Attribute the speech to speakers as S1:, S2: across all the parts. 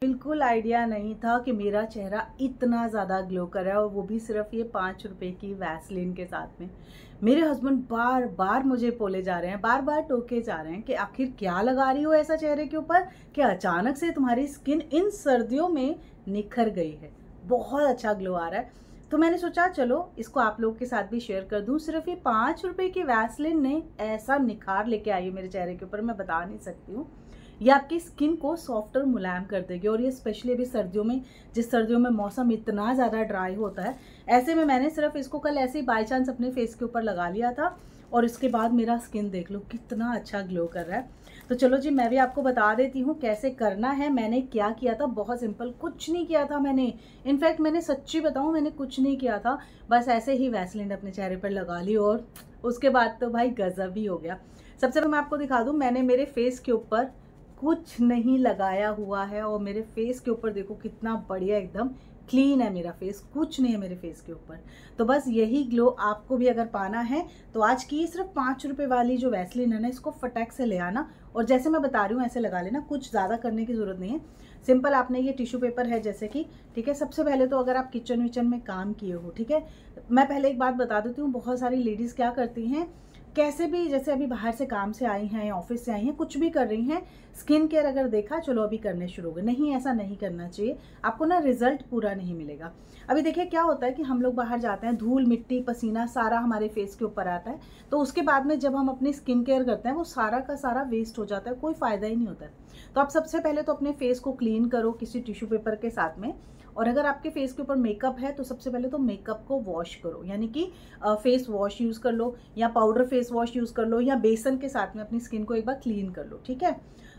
S1: बिल्कुल आइडिया नहीं था कि मेरा चेहरा इतना ज़्यादा ग्लो कर रहा है, और वो भी सिर्फ ये 5 रुपए की वैसलीन के साथ में। मेरे हस्बैंड बार बार मुझे बोले जा रहे हैं, बार बार टोके जा रहे हैं कि आखिर क्या लगा रही हो ऐसा चेहरे के ऊपर कि अचानक से तुम्हारी स्किन इन सर्दियों में निखर गई है, बहुत अच्छा ग्लो आ रहा है। तो मैंने सोचा चलो इसको आप लोगों के साथ भी शेयर कर दूं। सिर्फ ये 5 रुपए की वैसलीन ने ऐसा निखार लेके आई है मेरे चेहरे के ऊपर, मैं बता नहीं सकती हूँ। ये आपकी स्किन को सॉफ्ट और मुलायम कर देगी, और ये स्पेशली अभी सर्दियों में, जिस सर्दियों में मौसम इतना ज़्यादा ड्राई होता है, ऐसे में मैंने सिर्फ इसको कल ऐसे ही बाई चांस अपने फेस के ऊपर लगा लिया था, और इसके बाद मेरा स्किन देख लो कितना अच्छा ग्लो कर रहा है। तो चलो जी, मैं भी आपको बता देती हूँ कैसे करना है। मैंने क्या किया था, बहुत सिंपल, कुछ नहीं किया था मैंने। इनफैक्ट मैंने सच्ची बताऊँ, मैंने कुछ नहीं किया था, बस ऐसे ही वैसलीन अपने चेहरे पर लगा ली, और उसके बाद तो भाई गजब ही हो गया। सबसे पहले मैं आपको दिखा दूँ, मैंने मेरे फेस के ऊपर कुछ नहीं लगाया हुआ है, और मेरे फेस के ऊपर देखो कितना बढ़िया एकदम क्लीन है मेरा फेस, कुछ नहीं है मेरे फेस के ऊपर। तो बस यही ग्लो आपको भी अगर पाना है तो आज की सिर्फ 5 रुपए वाली जो वैसलीन है ना, इसको फटाक से ले आना, और जैसे मैं बता रही हूँ ऐसे लगा लेना, कुछ ज़्यादा करने की ज़रूरत नहीं है। सिंपल आपने ये टिश्यू पेपर है जैसे कि, ठीक है, सबसे पहले तो अगर आप किचन विचन में काम किए हो, ठीक है, मैं पहले एक बात बता देती हूँ, बहुत सारी लेडीज़ क्या करती हैं, कैसे भी, जैसे अभी बाहर से काम से आई हैं, ऑफिस से आई हैं, कुछ भी कर रही हैं, स्किन केयर अगर देखा चलो अभी करने शुरू हो गए, नहीं, ऐसा नहीं करना चाहिए, आपको ना रिजल्ट पूरा नहीं मिलेगा। अभी देखिए क्या होता है कि हम लोग बाहर जाते हैं, धूल मिट्टी पसीना सारा हमारे फेस के ऊपर आता है, तो उसके बाद में जब हम अपनी स्किन केयर करते हैं वो सारा का सारा वेस्ट हो जाता है, कोई फ़ायदा ही नहीं होता है। तो आप सबसे पहले तो अपने फेस को क्लीन करो किसी टिश्यू पेपर के साथ में, और अगर आपके फेस के ऊपर मेकअप है तो सबसे पहले तो मेकअप को वॉश करो, यानी कि फेस वॉश यूज़ कर लो, या पाउडर फेस वॉश यूज़ कर लो, या बेसन के साथ में अपनी स्किन को एक बार क्लीन कर लो, ठीक है।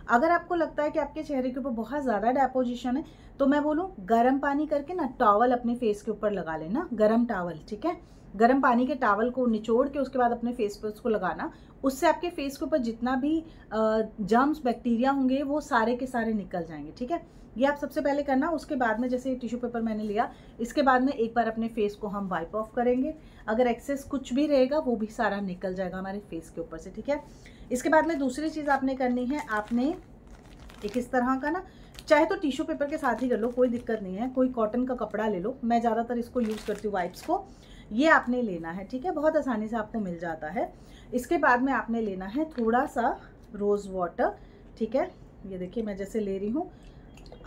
S1: अगर आपको लगता है कि आपके चेहरे के ऊपर बहुत ज़्यादा डेपोजिशन है, तो मैं बोलूँ गर्म पानी करके ना टॉवल अपने फेस के ऊपर लगा लेना, गर्म टॉवल, ठीक है। गर्म पानी के टॉवल को निचोड़ के उसके बाद अपने फेस पे उसको लगाना, उससे आपके फेस के ऊपर जितना भी जर्म्स बैक्टीरिया होंगे वो सारे के सारे निकल जाएंगे, ठीक है। ये आप सबसे पहले करना। उसके बाद में जैसे टिश्यू पेपर मैंने लिया, इसके बाद में एक बार अपने फेस को हम वाइप ऑफ करेंगे, अगर एक्सेस कुछ भी रहेगा वो भी सारा निकल जाएगा हमारे फेस के ऊपर से, ठीक है। इसके बाद में दूसरी चीज़ आपने करनी है, आपने एक इस तरह का ना, चाहे तो टिश्यू पेपर के साथ ही कर लो, कोई दिक्कत नहीं है, कोई कॉटन का कपड़ा ले लो, मैं ज़्यादातर इसको यूज़ करती हूँ वाइप्स को, ये आपने लेना है, ठीक है, बहुत आसानी से आपको मिल जाता है। इसके बाद में आपने लेना है थोड़ा सा रोज़ वाटर, ठीक है, ये देखिए मैं जैसे ले रही हूँ,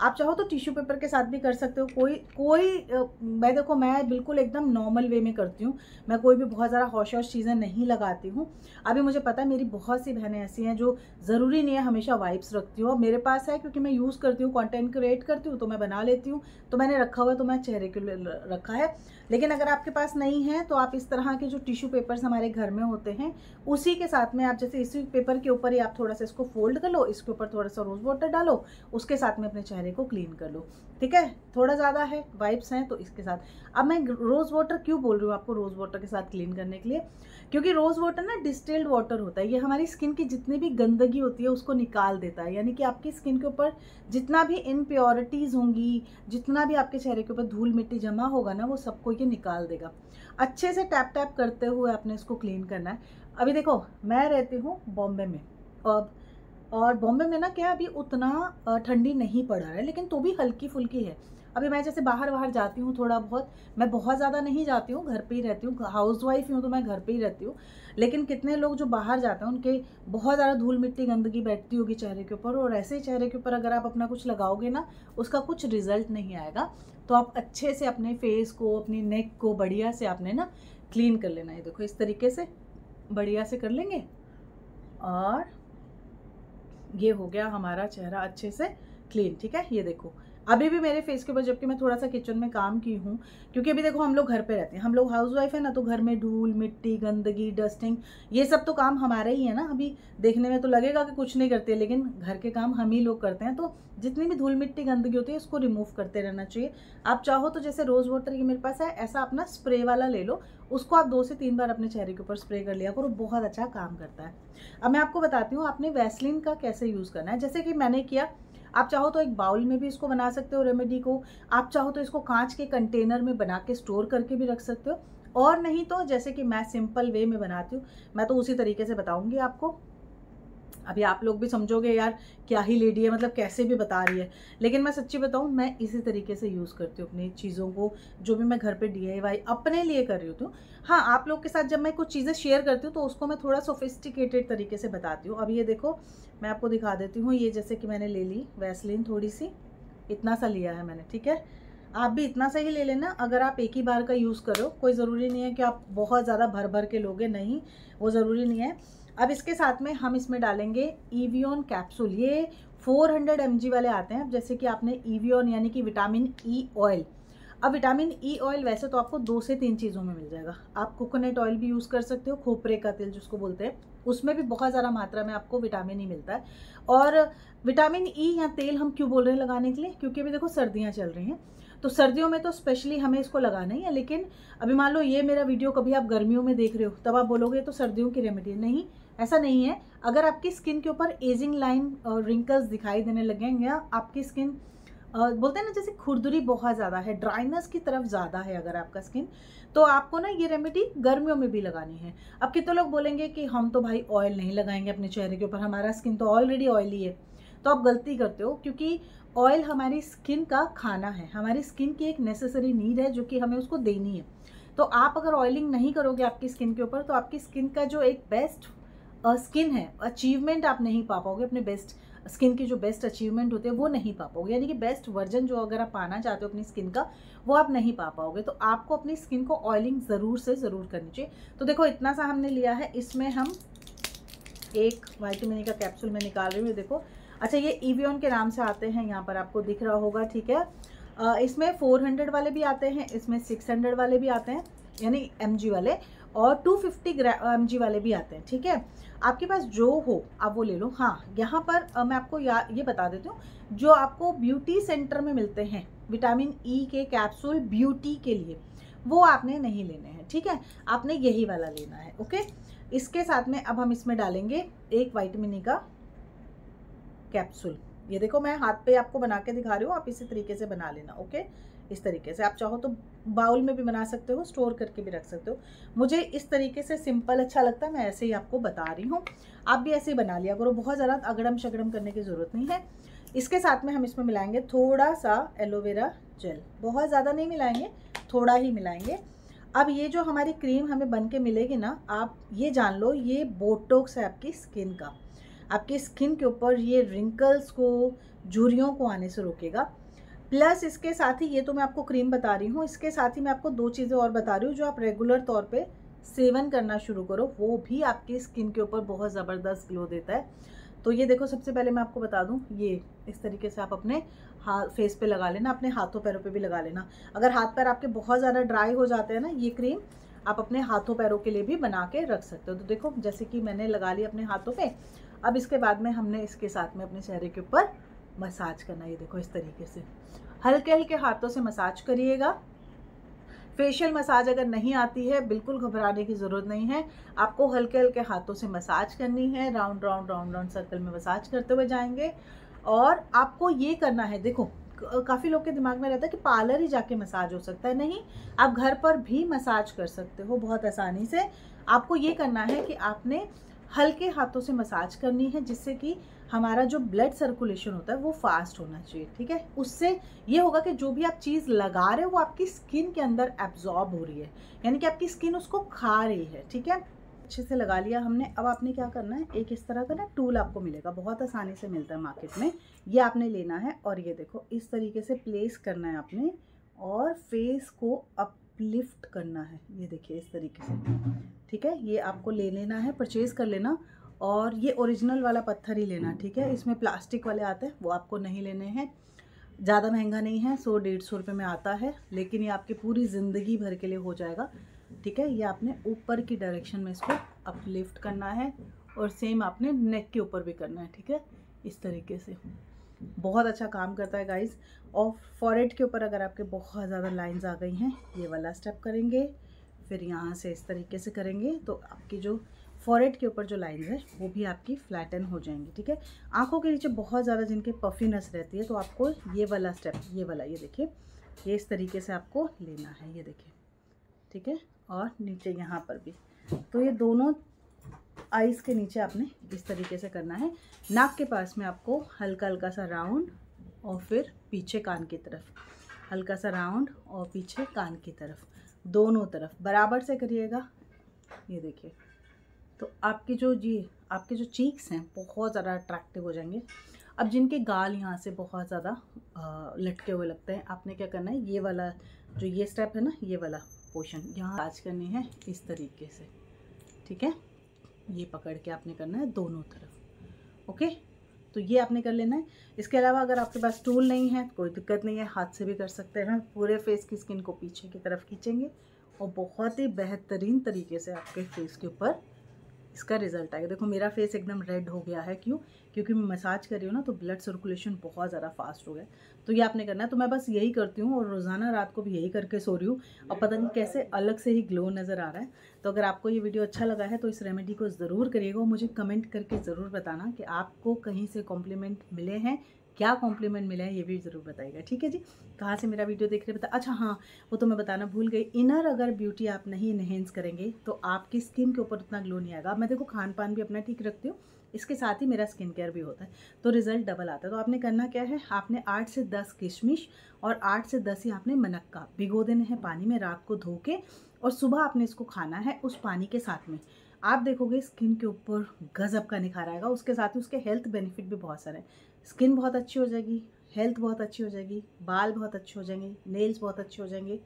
S1: आप चाहो तो टिश्यू पेपर के साथ भी कर सकते हो, मैं देखो मैं बिल्कुल एकदम नॉर्मल वे में करती हूँ, मैं कोई भी बहुत ज़्यादा हौश हौश चीज़ें नहीं लगाती हूँ। अभी मुझे पता है मेरी बहुत सी बहनें ऐसी हैं जो ज़रूरी नहीं है हमेशा वाइप्स रखती हूँ, मेरे पास है क्योंकि मैं यूज़ करती हूँ, कंटेंट क्रिएट करती हूँ तो मैं बना लेती हूँ, तो मैंने रखा हुआ है, तो मैं चेहरे के लिए रखा है। लेकिन अगर आपके पास नहीं है तो आप इस तरह के जो टिश्यू पेपर्स हमारे घर में होते हैं उसी के साथ में आप जैसे इसी पेपर के ऊपर ही आप थोड़ा सा इसको फोल्ड कर लो, इसके ऊपर थोड़ा सा रोज़ वाटर डालो, उसके साथ में अपने चेहरे को क्लीन कर लो, ठीक है। थोड़ा ज़्यादा है, वाइप्स हैं तो इसके साथ। अब मैं रोज़ वाटर क्यों बोल रही हूँ आपको रोज़ वाटर के साथ क्लीन करने के लिए, क्योंकि रोज़ वाटर ना डिस्टिल्ड वाटर होता है, ये हमारी स्किन की जितनी भी गंदगी होती है उसको निकाल देता है, यानी कि आपकी स्किन के ऊपर जितना भी इनप्योरिटीज़ होंगी, जितना भी आपके चेहरे के ऊपर धूल मिट्टी जमा होगा ना, वो सबको ये निकाल देगा। अच्छे से टैप टैप करते हुए आपने इसको क्लीन करना है। अभी देखो मैं रहती हूँ बॉम्बे में, और बॉम्बे में ना क्या अभी उतना ठंडी नहीं पड़ रहा है, लेकिन तो भी हल्की फुल्की है। अभी मैं जैसे बाहर जाती हूँ थोड़ा बहुत, मैं बहुत ज़्यादा नहीं जाती हूँ, घर पे ही रहती हूँ, हाउस वाइफ हूँ तो मैं घर पे ही रहती हूँ। लेकिन कितने लोग जो बाहर जाते हैं उनके बहुत ज़्यादा धूल मिट्टी गंदगी बैठती होगी चेहरे के ऊपर, और ऐसे ही चेहरे के ऊपर अगर आप अपना कुछ लगाओगे ना उसका कुछ रिजल्ट नहीं आएगा। तो आप अच्छे से अपने फेस को, अपनी नेक को बढ़िया से आपने ना क्लीन कर लेना है। देखो इस तरीके से बढ़िया से कर लेंगे, और ये हो गया हमारा चेहरा अच्छे से क्लीन, ठीक है। ये देखो अभी भी मेरे फेस के ऊपर, जबकि मैं थोड़ा सा किचन में काम की हूँ, क्योंकि अभी देखो हम लोग घर पे रहते हैं, हम लोग हाउस वाइफ है ना, तो घर में धूल मिट्टी गंदगी डस्टिंग ये सब तो काम हमारे ही है ना। अभी देखने में तो लगेगा कि कुछ नहीं करते, लेकिन घर के काम हम ही लोग करते हैं, तो जितनी भी धूल मिट्टी गंदगी होती है उसको रिमूव करते रहना चाहिए। आप चाहो तो जैसे रोज़ वाटर ये मेरे पास है, ऐसा अपना स्प्रे वाला ले लो, उसको आप 2 से 3 बार अपने चेहरे के ऊपर स्प्रे कर लिया करो, बहुत अच्छा काम करता है। अब मैं आपको बताती हूँ आपने वैसलीन का कैसे यूज़ करना है। जैसे कि मैंने किया, आप चाहो तो एक बाउल में भी इसको बना सकते हो रेमेडी को, आप चाहो तो इसको कांच के कंटेनर में बना के स्टोर करके भी रख सकते हो, और नहीं तो जैसे कि मैं सिंपल वे में बनाती हूँ, मैं तो उसी तरीके से बताऊंगी आपको। अभी आप लोग भी समझोगे यार क्या ही लेडी है, मतलब कैसे भी बता रही है, लेकिन मैं सच्ची बताऊं मैं इसी तरीके से यूज़ करती हूँ अपनी चीज़ों को, जो भी मैं घर पे DIY अपने लिए कर रही हूँ। तो हाँ, आप लोग के साथ जब मैं कुछ चीज़ें शेयर करती हूँ तो उसको मैं थोड़ा सोफिस्टिकेटेड तरीके से बताती हूँ। अब ये देखो मैं आपको दिखा देती हूँ, ये जैसे कि मैंने ले ली वैसलीन थोड़ी सी, इतना सा लिया है मैंने, ठीक है। आप भी इतना सा ही ले लेना अगर आप एक ही बार का यूज़ करो, कोई ज़रूरी नहीं है कि आप बहुत ज़्यादा भर भर के लोगे, नहीं वो ज़रूरी नहीं है। अब इसके साथ में हम इसमें डालेंगे एवियन कैप्सूल, ये 400 mg वाले आते हैं। अब जैसे कि आपने एवियन यानी कि विटामिन ई ऑयल, अब विटामिन ई ऑयल वैसे तो आपको 2 से 3 चीज़ों में मिल जाएगा। आप कोकोनट ऑयल भी यूज़ कर सकते हो, खोपरे का तेल जिसको बोलते हैं, उसमें भी बहुत ज़्यादा मात्रा में आपको विटामिन ई मिलता है। और विटामिन ई या तेल हम क्यों बोल रहे हैं लगाने के लिए, क्योंकि अभी देखो सर्दियाँ चल रही हैं, तो सर्दियों में तो स्पेशली हमें इसको लगाना ही है। लेकिन अभी मान लो ये मेरा वीडियो कभी आप गर्मियों में देख रहे हो, तब आप बोलोगे तो सर्दियों की रेमेडी नहीं, ऐसा नहीं है। अगर आपकी स्किन के ऊपर एजिंग लाइन और रिंकल्स दिखाई देने लगेंगे, या आपकी स्किन बोलते हैं ना जैसे खुरदुरी बहुत ज़्यादा है, ड्राइनेस की तरफ ज़्यादा है अगर आपका स्किन, तो आपको ना ये रेमेडी गर्मियों में भी लगानी है। अब कितने लोग बोलेंगे कि हम तो भाई ऑयल नहीं लगाएंगे अपने चेहरे के ऊपर, हमारा स्किन तो ऑलरेडी ऑयली है। तो आप गलती करते हो, क्योंकि ऑयल हमारी स्किन का खाना है, हमारी स्किन की एक नेसेसरी नीड है जो कि हमें उसको देनी है। तो आप अगर ऑयलिंग नहीं करोगे आपकी स्किन के ऊपर, तो आपकी स्किन का जो एक बेस्ट स्किन है, अचीवमेंट आप नहीं पा पाओगे, अपने बेस्ट स्किन की जो बेस्ट अचीवमेंट होते हैं वो नहीं पा पाओगे, यानी कि बेस्ट वर्जन जो अगर आप पाना चाहते हो अपनी स्किन का, वो आप नहीं पा पाओगे। तो आपको अपनी स्किन को ऑयलिंग ज़रूर से ज़रूर करनी चाहिए। तो देखो इतना सा हमने लिया है, इसमें हम एक विटामिन ई का कैप्सूल में निकाल रही हूँ, देखो। अच्छा, ये एवियन के नाम से आते हैं, यहाँ पर आपको दिख रहा होगा, ठीक है। इसमें 400 वाले भी आते हैं, इसमें 600 वाले भी आते हैं यानी mg वाले, और 250 mg वाले भी आते हैं, ठीक है। आपके पास जो हो आप वो ले लो। हाँ, यहाँ पर मैं आपको ये बता देती हूँ, जो आपको ब्यूटी सेंटर में मिलते हैं विटामिन ई के कैप्सूल ब्यूटी के लिए, वो आपने नहीं लेने हैं, ठीक है। आपने यही वाला लेना है, ओके। इसके साथ में अब हम इसमें डालेंगे एक विटामिन ई का कैप्सूल। ये देखो मैं हाथ पे आपको बना के दिखा रही हूँ, आप इसी तरीके से बना लेना, ओके। इस तरीके से आप चाहो तो बाउल में भी बना सकते हो, स्टोर करके भी रख सकते हो। मुझे इस तरीके से सिंपल अच्छा लगता है, मैं ऐसे ही आपको बता रही हूँ। आप भी ऐसे ही बना लिया करो, बहुत ज़्यादा अगड़म शगड़म करने की ज़रूरत नहीं है। इसके साथ में हम इसमें मिलाएंगे थोड़ा सा एलोवेरा जेल, बहुत ज़्यादा नहीं मिलाएंगे, थोड़ा ही मिलाएंगे। अब ये जो हमारी क्रीम हमें बन के मिलेगी ना, आप ये जान लो ये बोटॉक्स है आपकी स्किन का। आपकी स्किन के ऊपर ये रिंकल्स को, झुर्रियों को आने से रोकेगा। प्लस इसके साथ ही, ये तो मैं आपको क्रीम बता रही हूँ, इसके साथ ही मैं आपको 2 चीज़ें और बता रही हूँ जो आप रेगुलर तौर पे सेवन करना शुरू करो, वो भी आपकी स्किन के ऊपर बहुत ज़बरदस्त ग्लो देता है। तो ये देखो, सबसे पहले मैं आपको बता दूँ, ये इस तरीके से आप अपने फेस पे लगा लेना, अपने हाथों पैरों पे भी लगा लेना। अगर हाथ पैर आपके बहुत ज़्यादा ड्राई हो जाते हैं ना, ये क्रीम आप अपने हाथों पैरों के लिए भी बना के रख सकते हो। तो देखो जैसे कि मैंने लगा ली अपने हाथों पे। अब इसके बाद में हमने इसके साथ में अपने चेहरे के ऊपर मसाज करना, ये देखो इस तरीके से हल्के हल्के हाथों से मसाज करिएगा। फेशियल मसाज अगर नहीं आती है, बिल्कुल घबराने की ज़रूरत नहीं है, आपको हल्के हल्के हाथों से मसाज करनी है, round round round round circle में मसाज करते हुए जाएंगे। और आपको ये करना है, देखो काफ़ी लोग के दिमाग में रहता है कि पार्लर ही जाके मसाज हो सकता है, नहीं, आप घर पर भी मसाज कर सकते हो बहुत आसानी से। आपको ये करना है कि आपने हल्के हाथों से मसाज करनी है, जिससे कि हमारा जो ब्लड सर्कुलेशन होता है वो फास्ट होना चाहिए, ठीक है। उससे ये होगा कि जो भी आप चीज़ लगा रहे हो वो आपकी स्किन के अंदर एब्जॉर्ब हो रही है, यानी कि आपकी स्किन उसको खा रही है, ठीक है। अच्छे से लगा लिया हमने। अब आपने क्या करना है, एक इस तरह का ना टूल आपको मिलेगा, बहुत आसानी से मिलता है मार्केट में, ये आपने लेना है और ये देखो इस तरीके से प्लेस करना है आपने, और फेस को अपलिफ्ट करना है, ये देखिए इस तरीके से, ठीक है। ये आपको ले लेना है, परचेज़ कर लेना, और ये ओरिजिनल वाला पत्थर ही लेना, ठीक है। इसमें प्लास्टिक वाले आते हैं, वो आपको नहीं लेने हैं। ज़्यादा महंगा नहीं है, 100-150 रुपये में आता है, लेकिन ये आपकी पूरी ज़िंदगी भर के लिए हो जाएगा, ठीक है। ये आपने ऊपर की डायरेक्शन में इसको अपलिफ्ट करना है, और सेम आपने नेक के ऊपर भी करना है, ठीक है, इस तरीके से। बहुत अच्छा काम करता है गाइस। और फॉरहेड के ऊपर अगर आपके बहुत ज़्यादा लाइंस आ गई हैं, ये वाला स्टेप करेंगे, फिर यहाँ से इस तरीके से करेंगे, तो आपकी जो फॉरहेड के ऊपर जो लाइंस है वो भी आपकी फ्लैटन हो जाएंगी, ठीक है। आंखों के नीचे बहुत ज़्यादा जिनके पफीनेस रहती है, तो आपको ये वाला स्टेप, ये वाला, ये देखिए, ये इस तरीके से आपको लेना है, ये देखिए, ठीक है। और नीचे यहाँ पर भी, तो ये दोनों आईज के नीचे आपने इस तरीके से करना है। नाक के पास में आपको हल्का हल्का सा राउंड और फिर पीछे कान की तरफ, हल्का सा राउंड और पीछे कान की तरफ, दोनों तरफ बराबर से करिएगा। ये देखिए, तो आपके जो चीक्स हैं बहुत ज़्यादा अट्रैक्टिव हो जाएंगे। अब जिनके गाल यहाँ से बहुत ज़्यादा लटके हुए लगते हैं, आपने क्या करना है, ये वाला जो ये स्टेप है ना, ये वाला पोर्शन यहाँ आज करनी है इस तरीके से, ठीक है। ये पकड़ के आपने करना है दोनों तरफ, ओके। तो ये आपने कर लेना है। इसके अलावा अगर आपके पास टूल नहीं है कोई दिक्कत नहीं है, हाथ से भी कर सकते हैं। पूरे फेस की स्किन को पीछे की तरफ खींचेंगे और बहुत ही बेहतरीन तरीके से आपके फेस के ऊपर इसका रिजल्ट आएगा। देखो मेरा फेस एकदम रेड हो गया है, क्यों? क्योंकि मैं मसाज कर रही हूँ ना, तो ब्लड सर्कुलेशन बहुत ज़्यादा फास्ट हो गया। तो ये आपने करना है। तो मैं बस यही करती हूँ और रोज़ाना रात को भी यही करके सो रही हूँ, और पता नहीं कैसे अलग से ही ग्लो नज़र आ रहा है। तो अगर आपको ये वीडियो अच्छा लगा है तो इस रेमेडी को ज़रूर करिएगा और मुझे कमेंट करके ज़रूर बताना कि आपको कहीं से कॉम्प्लीमेंट मिले हैं, क्या कॉम्प्लीमेंट मिला है ये भी ज़रूर बताइएगा, ठीक है जी। कहाँ से मेरा वीडियो देख रहे बता, अच्छा हाँ वो तो मैं बताना भूल गई, इनर अगर ब्यूटी आप नहीं इनहेंस करेंगे तो आपकी स्किन के ऊपर उतना ग्लो नहीं आएगा। मैं देखो खान पान भी अपना ठीक रखती हूँ, इसके साथ ही मेरा स्किन केयर भी होता है, तो रिजल्ट डबल आता है। तो आपने करना क्या है, आपने 8 से 10 किशमिश और 8 से 10 ही आपने मनक्का भिगो देने हैं पानी में रात को धो के, और सुबह आपने इसको खाना है उस पानी के साथ में। आप देखोगे स्किन के ऊपर गजब का निखार आएगा। उसके साथ ही उसके हेल्थ बेनिफिट भी बहुत सारे हैं। स्किन बहुत अच्छी हो जाएगी, हेल्थ बहुत अच्छी हो जाएगी, बाल बहुत अच्छे हो जाएंगे, नेल्स बहुत अच्छे हो जाएंगे,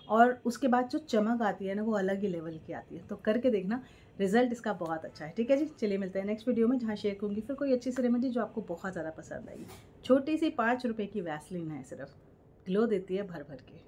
S1: और उसके बाद जो चमक आती है ना वो अलग ही लेवल की आती है। तो करके देखना, रिजल्ट इसका बहुत अच्छा है, ठीक है जी। चलिए मिलते हैं नेक्स्ट वीडियो में, जहाँ शेयर करूँगी फिर कोई अच्छी सी रेमेडी जो आपको बहुत ज़्यादा पसंद आएगी। छोटी सी 5 रुपये की वैसलीन है, सिर्फ ग्लो देती है भर भर के।